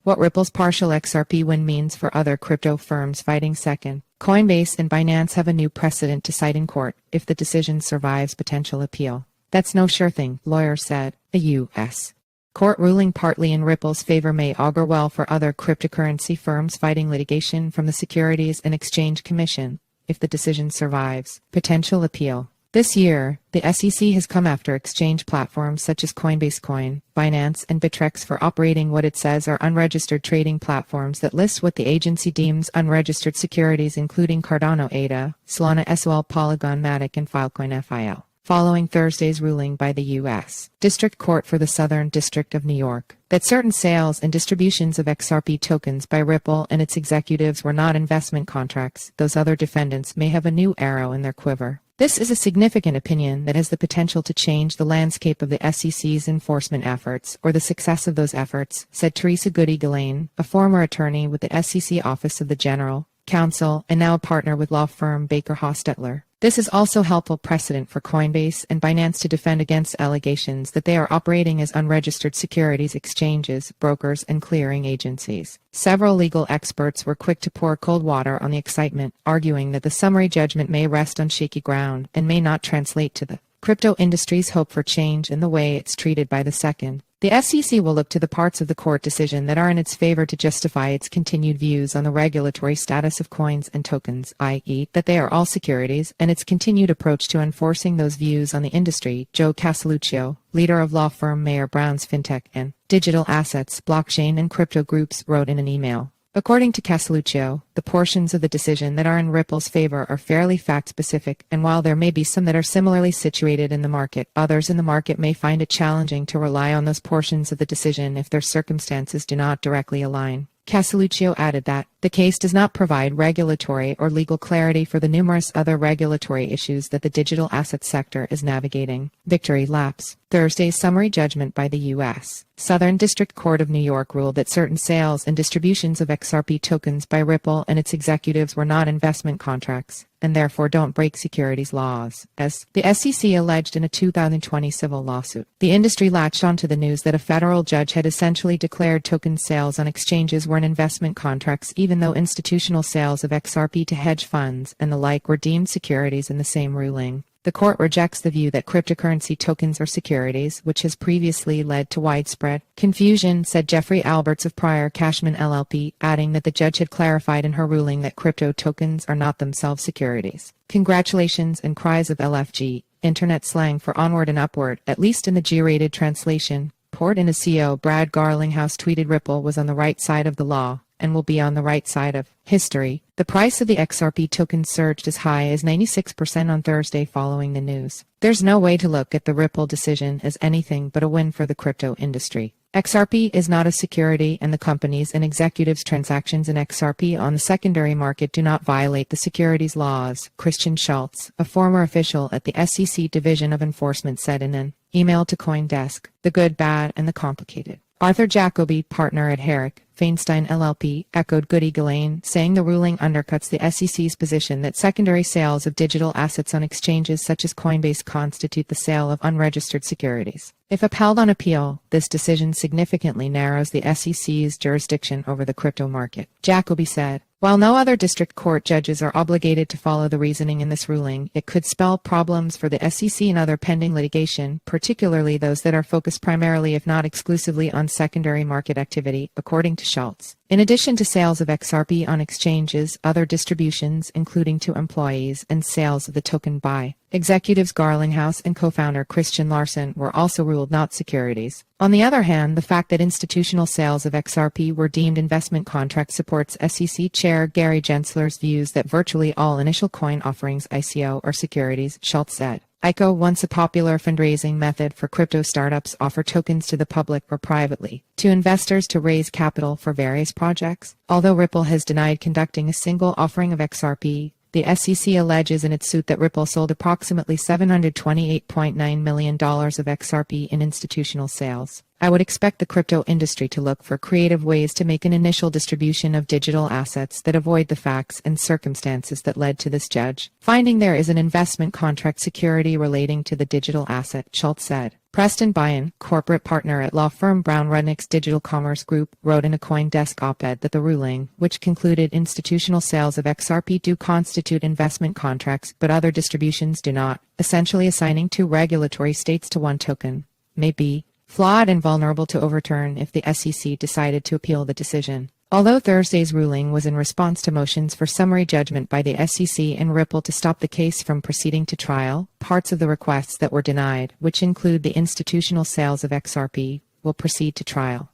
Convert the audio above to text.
What Ripple's partial XRP win means for other crypto firms fighting second. Coinbase and Binance have a new precedent to cite in court if the decision survives potential appeal. That's no sure thing, lawyers said. A U.S. court ruling partly in Ripple's favor may augur well for other cryptocurrency firms fighting litigation from the Securities and Exchange Commission if the decision survives potential appeal. This year, the SEC has come after exchange platforms such as Coinbase Coin, Binance and Bittrex for operating what it says are unregistered trading platforms that list what the agency deems unregistered securities including Cardano ADA, Solana SOL, Polygon MATIC and Filecoin FIL. Following Thursday's ruling by the U.S. District Court for the Southern District of New York that certain sales and distributions of XRP tokens by Ripple and its executives were not investment contracts, those other defendants may have a new arrow in their quiver. This is a significant opinion that has the potential to change the landscape of the SEC's enforcement efforts or the success of those efforts, said Teresa Goody-Gillane, a former attorney with the SEC Office of the General Counsel and now a partner with law firm Baker Hostetler. This is also helpful precedent for Coinbase and Binance to defend against allegations that they are operating as unregistered securities exchanges, brokers, and clearing agencies. Several legal experts were quick to pour cold water on the excitement, arguing that the summary judgment may rest on shaky ground and may not translate to the crypto industry's hope for change in the way it's treated by the second. The SEC will look to the parts of the court decision that are in its favor to justify its continued views on the regulatory status of coins and tokens, i.e., that they are all securities, and its continued approach to enforcing those views on the industry. Joe Casaluccio, leader of law firm Mayer Brown's FinTech and Digital Assets, Blockchain and Crypto Groups, wrote in an email. According to Casaluccio, the portions of the decision that are in Ripple's favor are fairly fact-specific, and while there may be some that are similarly situated in the market, others in the market may find it challenging to rely on those portions of the decision if their circumstances do not directly align. Casaluccio added that the case does not provide regulatory or legal clarity for the numerous other regulatory issues that the digital asset sector is navigating. Victory laps. Thursday's summary judgment by the U.S. Southern District Court of New York ruled that certain sales and distributions of XRP tokens by Ripple and its executives were not investment contracts, and therefore don't break securities laws, as the SEC alleged in a 2020 civil lawsuit. The industry latched onto the news that a federal judge had essentially declared token sales on exchanges weren't investment contracts, even though institutional sales of XRP to hedge funds and the like were deemed securities in the same ruling. The court rejects the view that cryptocurrency tokens are securities, which has previously led to widespread confusion, said Jeffrey Alberts of Prior Cashman LLP, adding that the judge had clarified in her ruling that crypto tokens are not themselves securities. Congratulations and cries of LFG, internet slang for onward and upward, at least in the G-rated translation. Port in a CEO Brad Garlinghouse tweeted Ripple was on the right side of the law and will be on the right side of history. The price of the XRP token surged as high as 96% on Thursday following the news. There's no way to look at the Ripple decision as anything but a win for the crypto industry. XRP is not a security, and the companies and executives' transactions in XRP on the secondary market do not violate the securities laws, Christian Schultz, a former official at the SEC Division of Enforcement, said in an email to CoinDesk. The good, bad, and the complicated. Arthur Jacoby, partner at Herrick Feinstein LLP, echoed Goody-Gillane, saying the ruling undercuts the SEC's position that secondary sales of digital assets on exchanges such as Coinbase constitute the sale of unregistered securities. If upheld on appeal, this decision significantly narrows the SEC's jurisdiction over the crypto market. Jacoby said, while no other district court judges are obligated to follow the reasoning in this ruling, it could spell problems for the SEC and other pending litigation, particularly those that are focused primarily if not exclusively on secondary market activity, according to Schultz. In addition to sales of XRP on exchanges, other distributions, including to employees, and sales of the token by executives Garlinghouse and co-founder Christian Larson were also ruled not securities. On the other hand, the fact that institutional sales of XRP were deemed investment contracts supports SEC Chair Gary Gensler's views that virtually all initial coin offerings ICO are securities, Schultz said. ICO, once a popular fundraising method for crypto startups, offer tokens to the public or privately to investors to raise capital for various projects. Although Ripple has denied conducting a single offering of XRP, the SEC alleges in its suit that Ripple sold approximately $728.9 million of XRP in institutional sales. I would expect the crypto industry to look for creative ways to make an initial distribution of digital assets that avoid the facts and circumstances that led to this judge finding there is an investment contract security relating to the digital asset, Schultz said. Preston Bryan, corporate partner at law firm Brown Rudnick's Digital Commerce Group, wrote in a CoinDesk op-ed that the ruling, which concluded institutional sales of XRP do constitute investment contracts but other distributions do not, essentially assigning two regulatory states to one token, may be flawed and vulnerable to overturn if the SEC decided to appeal the decision. Although Thursday's ruling was in response to motions for summary judgment by the SEC and Ripple to stop the case from proceeding to trial, parts of the requests that were denied, which include the institutional sales of XRP, will proceed to trial.